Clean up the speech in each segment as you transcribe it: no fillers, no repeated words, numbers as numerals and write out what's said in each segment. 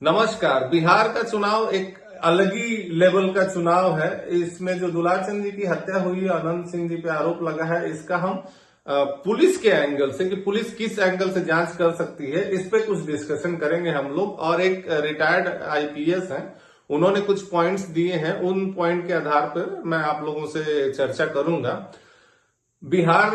नमस्कार। बिहार का चुनाव एक अलग ही लेवल का चुनाव है। इसमें जो दुलाचंद जी की हत्या हुई, अनंत सिंह जी पे आरोप लगा है, इसका हम पुलिस के एंगल से कि पुलिस किस एंगल से जांच कर सकती है, इस पे कुछ डिस्कशन करेंगे हम लोग। और एक रिटायर्ड आईपीएस हैं, उन्होंने कुछ पॉइंट्स दिए हैं, उन पॉइंट के आधार पर मैं आप लोगों से चर्चा करूंगा। बिहार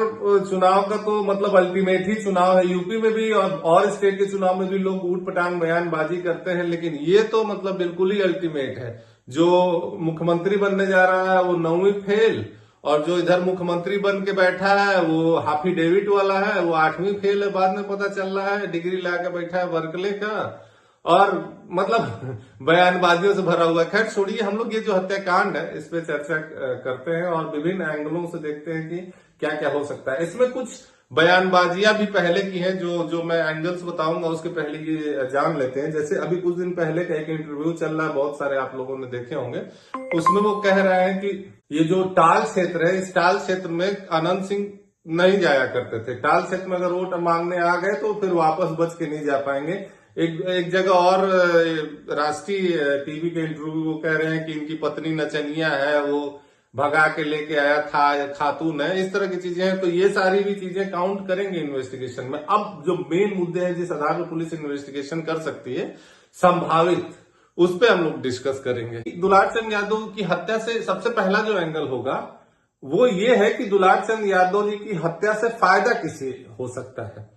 चुनाव का तो मतलब अल्टीमेट ही चुनाव है। यूपी में भी और स्टेट के चुनाव में भी लोग ऊट पटांग बयानबाजी करते हैं, लेकिन ये तो मतलब बिल्कुल ही अल्टीमेट है। जो मुख्यमंत्री बनने जा रहा है वो 9वीं फेल, और जो इधर मुख्यमंत्री बन के बैठा है वो हाफी डेविड वाला है, वो 8वीं फेल है। बाद में पता चल रहा है डिग्री लाके बैठा है बर्कले का, और मतलब बयानबाजियों से भरा हुआ। खैर छोड़िए, हम लोग ये जो हत्याकांड है इस पे चर्चा करते हैं और विभिन्न एंगलों से देखते हैं कि क्या क्या हो सकता है। इसमें कुछ बयानबाजियां भी पहले की हैं, जो मैं एंगल्स बताऊंगा उसके पहले ये जान लेते हैं। जैसे अभी कुछ दिन पहले का एक इंटरव्यू चल रहा है, बहुत सारे आप लोगों ने देखे होंगे। उसमें वो कह रहे हैं कि ये जो टाल क्षेत्र है, इस टाल क्षेत्र में अनंत सिंह नहीं जाया करते थे। टाल क्षेत्र में अगर वोट मांगने आ गए तो फिर वापस बच के नहीं जा पाएंगे। एक जगह और राष्ट्रीय टीवी के इंटरव्यू वो कह रहे हैं कि इनकी पत्नी नचनिया है, वो भगा के लेके आया था, खातून है, इस तरह की चीजें हैं। तो ये सारी भी चीजें काउंट करेंगे इन्वेस्टिगेशन में। अब जो मेन मुद्दे हैं जिस आधार पर पुलिस इन्वेस्टिगेशन कर सकती है संभावित, उस पर हम लोग डिस्कस करेंगे। दुलारचंद यादव की हत्या से सबसे पहला जो एंगल होगा वो ये है कि दुलारचंद यादव जी की हत्या से फायदा किसे हो सकता है।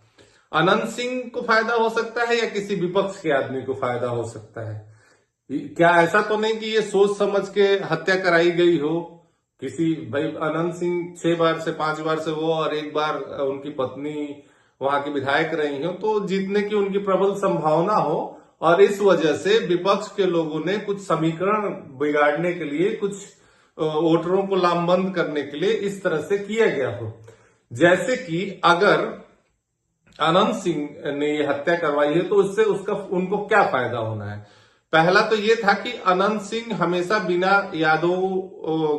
अनंत सिंह को फायदा हो सकता है या किसी विपक्ष के आदमी को फायदा हो सकता है। क्या ऐसा तो नहीं कि ये सोच समझ के हत्या कराई गई हो किसी, भाई अनंत सिंह 6 बार से 5 बार से वो, और एक बार उनकी पत्नी वहां की विधायक रही हो, तो जीतने की उनकी प्रबल संभावना हो, और इस वजह से विपक्ष के लोगों ने कुछ समीकरण बिगाड़ने के लिए, कुछ वोटरों को लामबंद करने के लिए इस तरह से किया गया हो। जैसे कि अगर अनंत सिंह ने ये हत्या करवाई है तो उससे उनको क्या फायदा होना है। पहला तो ये था कि अनंत सिंह हमेशा बिना यादव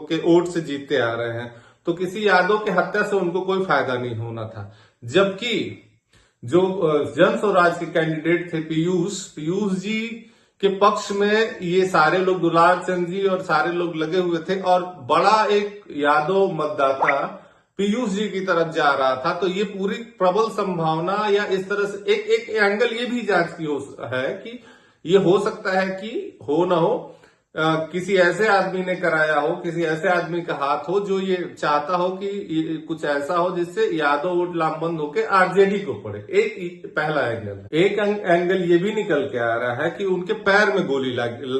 के वोट से जीतते आ रहे हैं, तो किसी यादव के हत्या से उनको कोई फायदा नहीं होना था। जबकि जो जन स्वराज के कैंडिडेट थे पीयूष जी के पक्ष में ये सारे लोग, दुलारचंद जी और सारे लोग लगे हुए थे, और बड़ा एक यादव मतदाता पीयूष जी की तरफ जा रहा था। तो ये पूरी प्रबल संभावना, या इस तरह से एक एंगल ये भी जांच की है कि ये हो सकता है कि हो ना हो, किसी ऐसे आदमी ने कराया हो, किसी ऐसे आदमी का हाथ हो जो ये चाहता हो कि ये कुछ ऐसा हो जिससे यादव वोट लामबंद होकर आरजेडी को पड़े। एक पहला एंगल। एक एंगल ये भी निकल के आ रहा है कि उनके पैर में गोली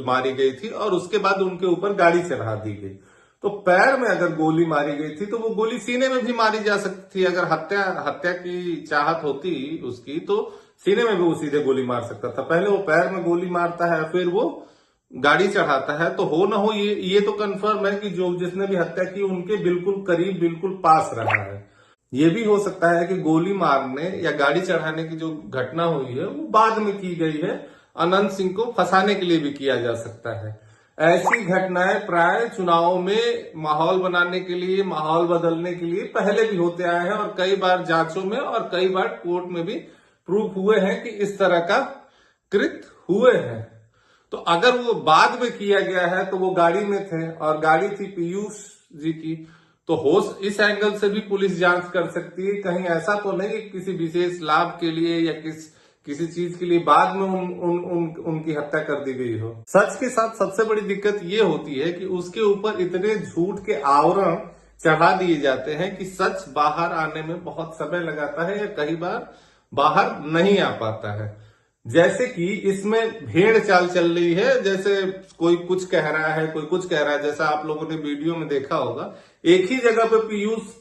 मारी गई थी और उसके बाद उनके ऊपर गाड़ी चढ़ा दी गई। तो पैर में अगर गोली मारी गई थी तो वो गोली सीने में भी मारी जा सकती थी। अगर हत्या की चाहत होती उसकी तो सीने में भी वो सीधे गोली मार सकता था। पहले वो पैर में गोली मारता है, फिर वो गाड़ी चढ़ाता है। तो हो ना हो, ये तो कंफर्म है कि जो जिसने भी हत्या की उनके बिल्कुल करीब, बिल्कुल पास रहा है। ये भी हो सकता है कि गोली मारने या गाड़ी चढ़ाने की जो घटना हुई है वो बाद में की गई है, अनंत सिंह को फंसाने के लिए भी किया जा सकता है। ऐसी घटनाएं प्राय चुनाव में माहौल बनाने के लिए, माहौल बदलने के लिए पहले भी होते आए हैं, और कई बार जांचों में और कई बार कोर्ट में भी प्रूफ हुए हैं कि इस तरह का कृत्य हुए हैं। तो अगर वो बाद में किया गया है तो वो गाड़ी में थे और गाड़ी थी पीयूष जी की, तो हो इस एंगल से भी पुलिस जांच कर सकती है। कहीं ऐसा तो नहीं कि किसी विशेष लाभ के लिए या किसी चीज के लिए बाद में उनकी हत्या कर दी गई हो। सच के साथ सबसे बड़ी दिक्कत ये होती है कि उसके ऊपर इतने झूठ के आवरण चढ़ा दिए जाते हैं कि सच बाहर आने में बहुत समय लगाता है, या कई बार बाहर नहीं आ पाता है। जैसे कि इसमें भेड़ चाल चल रही है, जैसे कोई कुछ कह रहा है, कोई कुछ कह रहा है। जैसा आप लोगों ने वीडियो में देखा होगा, एक ही जगह पे पीयूष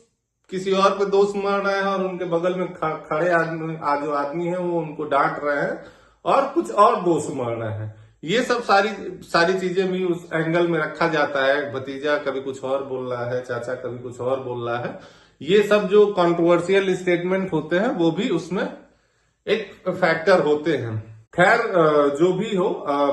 किसी और पे दोष मार रहे हैं और उनके बगल में खड़े जो आदमी है वो उनको डांट रहे हैं और कुछ और दोष मार रहे हैं। ये सब सारी चीजें भी उस एंगल में रखा जाता है। भतीजा कभी कुछ और बोल रहा है, चाचा कभी कुछ और बोल रहा है। ये सब जो कंट्रोवर्शियल स्टेटमेंट होते हैं वो भी उसमें एक फैक्टर होते हैं। खैर जो भी हो,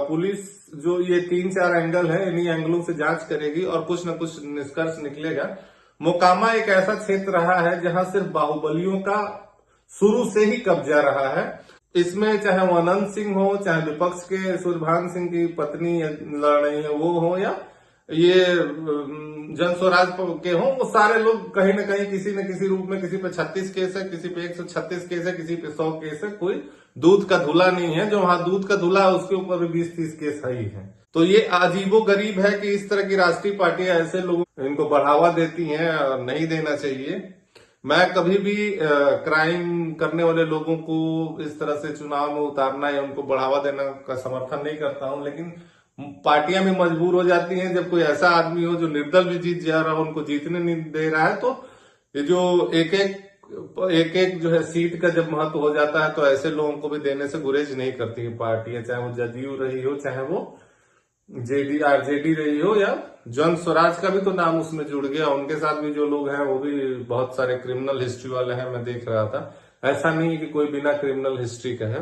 पुलिस जो ये 3-4 एंगल है, इन्हीं एंगलों से जांच करेगी और कुछ न कुछ निष्कर्ष निकलेगा। मोकामा एक ऐसा क्षेत्र रहा है जहां सिर्फ बाहुबलियों का शुरू से ही कब्जा रहा है। इसमें चाहे वो अनंत सिंह हो, चाहे विपक्ष के सूर्यभान सिंह की पत्नी लड़ रही है वो हो, या ये जन स्वराज के हो, वो सारे लोग कहीं ना कहीं किसी न किसी रूप में, किसी पे 36 केस है, किसी पे 136 केस है, किसी पे 100 केस है। कोई दूध का धुला नहीं है। जो वहां दूध का धुला है उसके ऊपर भी 20-30 केस है ही है। तो ये अजीबो गरीब है कि इस तरह की राष्ट्रीय पार्टियां ऐसे लोगों इनको बढ़ावा देती हैं और नहीं देना चाहिए। मैं कभी भी क्राइम करने वाले लोगों को इस तरह से चुनाव में उतारना या उनको बढ़ावा देना का समर्थन नहीं करता हूं, लेकिन पार्टियां भी मजबूर हो जाती हैं जब कोई ऐसा आदमी हो जो निर्दल भी जीत जा रहा हो, उनको जीतने नहीं दे रहा है। तो ये जो एक एक जो है सीट का जब महत्व हो जाता है तो ऐसे लोगों को भी देने से गुरेज नहीं करती है पार्टियां, चाहे वो जदयू रही हो, चाहे वो आरजेडी रही हो, या जन स्वराज का भी तो नाम उसमें जुड़ गया। उनके साथ भी जो लोग हैं वो भी बहुत सारे क्रिमिनल हिस्ट्री वाले हैं, मैं देख रहा था। ऐसा नहीं है कि कोई बिना क्रिमिनल हिस्ट्री का है।